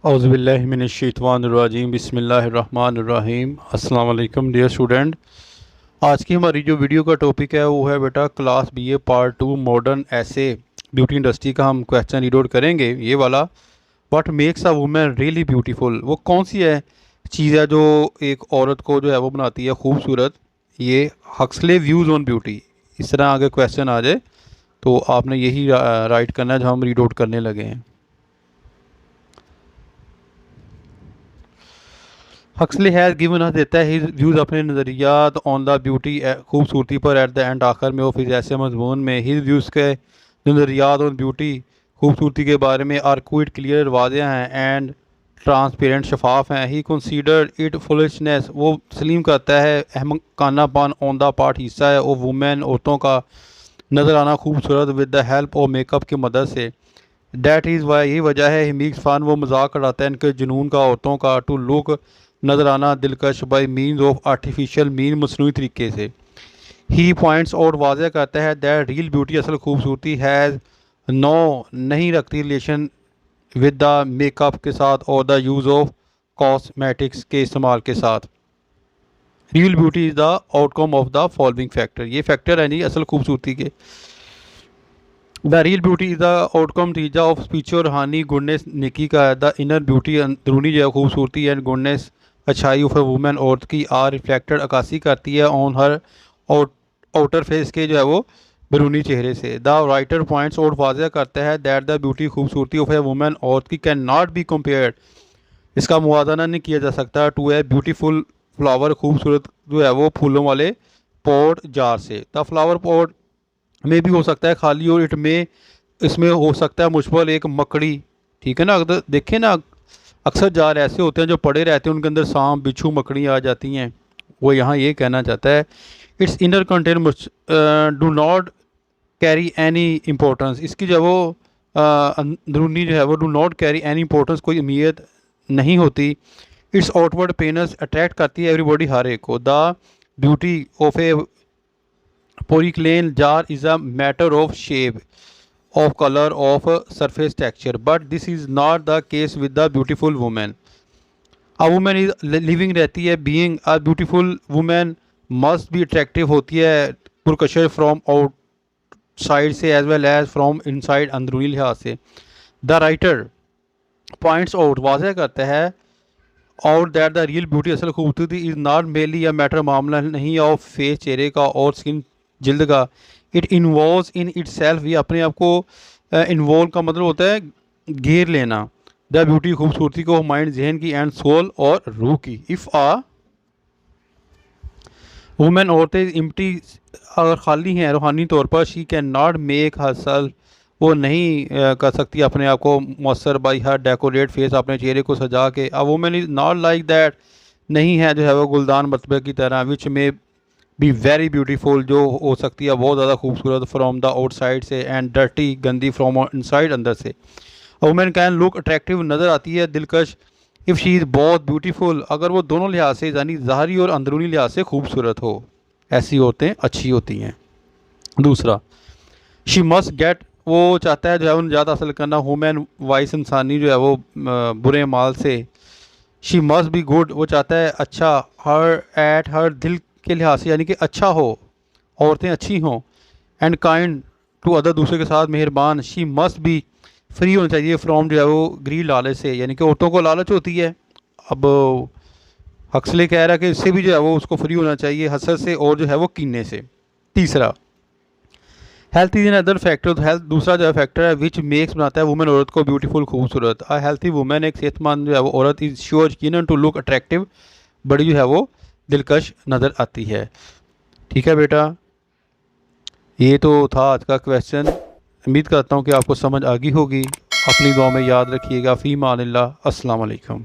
औज़ुबिल्लाहिमिनश्शैतानिर्रजीम बिस्मिल्लाहिर्रहमानिर्रहीम। अस्सलाम वालेकुम डियर स्टूडेंट। आज की हमारी जो वीडियो का टॉपिक है वो है बेटा क्लास बीए पार्ट 2 मॉडर्न ऐसे ब्यूटी इंडस्ट्री का हम क्वेश्चन रीड आउट करेंगे। ये वाला, what makes a women really beautiful, वो कौन सी है चीज़ है जो एक औरत को जो है वो बनाती है खूबसूरत। ये हक्सले व्यूज़ ऑन ब्यूटी, इस तरह आगे क्वेश्चन आ जाए तो आपने यही राइट करना है जो हम रीड आउट करने लगे हैं। हक्सले हैज़ गिवन अस देता है हिज व्यूज़, अपने नज़रियात ऑन द ब्यूटी, खूबसूरती पर। एट द एंड, आखिर में वो फिर ऐसे मजमून में हिज व्यूज़ के नज़रियात ऑन ब्यूटी खूबसूरती के बारे में आर क्विट क्लियर वाज़ेह हैं एंड ट्रांसपेरेंट शफाफ हैं। ही कंसीडर्ड इट फुलिशनेस, वो तस्लीम करता है अहमकानापन ऑन द पार्ट, हिस्सा है वो वुमेन औरतों का नज़र आना खूबसूरत विद द हेल्प और मेकअप की मदद से। डैट इज़ वाई, यही वजह है, ही मेक्स फन, वो मजाक कराता है इनके जुनून का औरतों का। टू लुक, नज़र आना दिलकश, by means of artificial mean, मसनूई तरीके से। ही पॉइंट्स और वाज़ह करता है दैट रियल ब्यूटी, असल खूबसूरती, हैज़ नो, नहीं रखती रिलेशन विद द मेकअप के साथ और द यूज़ ऑफ कॉस्मेटिक्स के इस्तेमाल के साथ। Real beauty is the outcome of the following factor, ये फैक्टर है नहीं असल खूबसूरती के। The real beauty is the outcome नतीजा ऑफ स्पिरिचुअल रूहानी गुडनेस, नेकी का है। द इनर ब्यूटी, अंदरूनी जो है खूबसूरती एंड गुडनेस अच्छाई ऑफ ए वुमेन, औरत की, आर रिफ्लेक्टेड, अक्सी करती है ऑन हर आउटर फेस के जो है वो बैरूनी चेहरे से। द राइटर पॉइंट्स और वाज़ह करता है दैट द ब्यूटी, खूबसूरती ऑफ ए वुमेन, औरत की, कैन नॉट बी कंपेयर्ड, इसका मुवाजना नहीं किया जा सकता, टू ए ब्यूटीफुल फ्लावर, खूबसूरत जो है वो फूलों वाले पॉट जार से। द फ्लावर पॉट में भी हो सकता है खाली, और इट में, इसमें हो सकता है मुश्बल एक मकड़ी। ठीक है ना, अगर देखें ना अक्सर जार ऐसे होते हैं जो पड़े रहते हैं, उनके अंदर सांप बिच्छू मकड़ी आ जाती हैं। वो यहाँ ये कहना चाहता है it's inner content do not carry any importance, इसकी जो वो अंदरूनी जो है वो do not carry any importance, कोई अहमियत नहीं होती। इट्स आउटवर्ड पेनस, अट्रैक्ट करती है एवरीबॉडी, हर एक को। The beauty of a porcelain jar is a matter of shape, of colour, of surface texture, but this is not the case with the beautiful women. A women is living रहती है, being a beautiful women must भी attractive होती है पुरकशर from outside से as well as from inside, अंदरूनी लिहाज से। द राइटर पॉइंट्स आउट, वाज़ह करता है और दैट द रियल ब्यूटी, असल खूबसूरती, is not mainly a matter, मामला नहीं ऑफ फेस, चेहरे का और स्किन, जल्द का। It involve in it self, ये अपने आप को इन्वॉल्व का मतलब होता है घेर लेना। द ब्यूटी, खूबसूरती को, माइंड, जहन की, एंड सोल, और रूह की। इफ़ आ वुमेन, औरतें, इम्प्टी, अगर खाली हैं रूहानी तौर पर, she can not make herself, वो नहीं कर सकती अपने आप को मौसर, बाई हर डेकोरेट फेस, अपने चेहरे को सजा के। A women is not like that, नहीं है जो है वो गुलदान मरतबे की तरह, विच में बी वेरी ब्यूटीफुल, जो हो सकती है बहुत ज़्यादा खूबसूरत, फ्रॉम द आउटसाइड से, एंड डर्टी, गंदी, फ्रॉम इनसाइड, अंदर से। वुमेन कैन लुक अट्रैक्टिव, नज़र आती है दिलकश, इफ़ शी इज़ बहुत ब्यूटीफुल, अगर वो दोनों लिहाज से, यानी ज़ाहरी और अंदरूनी लिहाज से खूबसूरत हो, ऐसी औरतें अच्छी होती हैं। दूसरा, शी मस्ट गेट, वो चाहता है जो है वो निजात हासिल करना, ह्यूमन वाइस, इंसानी जो है वो बुरे माल से। शी मस्ट बी गुड, वो चाहता है अच्छा, हर एट हर, दिल के लिहाज से, यानी कि अच्छा हो, औरतें अच्छी हों। एंड काइंड टू अदर, दूसरे के साथ मेहरबान। शी मस्ट बी, फ्री होना चाहिए फ्रॉम जो है वो ग्रीड, लालच से, यानी कि औरतों को लालच होती है। अब हक्सले कह रहा है कि इससे भी जो है वो उसको फ्री होना चाहिए, हसद से और जो है वो कीने से। तीसरा, health is an other factor, health दूसरा जो है फैक्टर है विच मेक्स, बनाता है वुमेन, औरत को, ब्यूटीफुल, खूबसूरत। अ हेल्थी वुमेन, एक सेहतमंद जो है वो औरत, इज श्योर, यकीनन, टू लुक अट्रैक्टिव, बड़ी जो है वो दिलकश नज़र आती है। ठीक है बेटा, ये तो था आज का क्वेश्चन। उम्मीद करता हूँ कि आपको समझ आ गई होगी। अपनी दुआ में याद रखिएगा। फ़ी मानिल्लाह। अस्सलाम वालेकुम।